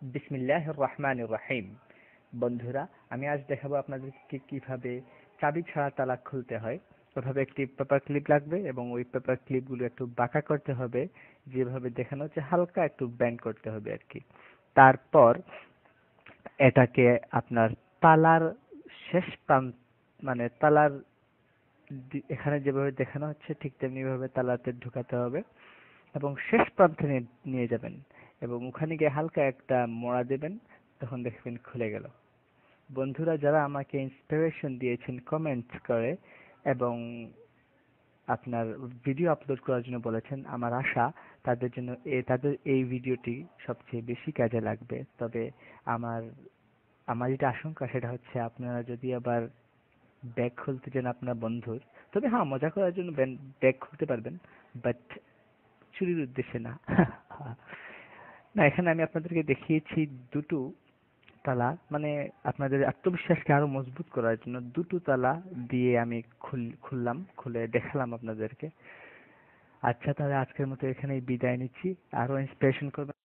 বিসমিল্লাহির রহমানির রহিম। বন্ধুরা, আমি আজ দেখাবো আপনাদেরকে কিভাবে চাবি ছাড়া তালা খুলতে হয়। ওভাবে একটি পেপার ক্লিপ লাগবে এবং ওই পেপার ক্লিপগুলো একটু বাঁকা করতে হবে, যেভাবে দেখানো হচ্ছে হালকা একটু ব্যান্ড করতে হবে আর কি। তারপর এটাকে আপনার তালার শেষ প্রান্ত, মানে তালার এখানে যেভাবে দেখানো হচ্ছে ঠিক তেমনি ভাবে তালাতে ঢুকাতে হবে এবং শেষ প্রান্তে নিয়ে যাবেন এবং ওখানে গিয়ে হালকা একটা মোড়া দেবেন, তখন দেখবেন খুলে গেল। বন্ধুরা যারা আমাকে ইন্সপিরেশন দিয়েছেন কমেন্টস করে এবং আপনার ভিডিও আপলোড করার জন্য বলেছেন, আমার আশা তাদের জন্য তাদের এই ভিডিওটি সবচেয়ে বেশি কাজে লাগবে। তবে আমার আমার যেটা আশঙ্কা সেটা হচ্ছে আপনারা যদি আবার ব্যাগ খুলতে চান আপনার বন্ধুর, তবে হ্যাঁ মজা করার জন্য ব্যাগ খুলতে পারবেন, বাট চুরির উদ্দেশ্যে না। না, এখানে আমি আপনাদেরকে দেখিয়েছি দুটো তালা, মানে আপনাদের আত্মবিশ্বাসকে আরো মজবুত করার জন্য দুটো তালা দিয়ে আমি খুললাম, খুলে দেখালাম আপনাদেরকে। আচ্ছা, তাহলে আজকের মতো এখানেই বিদায় নিচ্ছি। আরো ইন্সপিরেশন করবেন।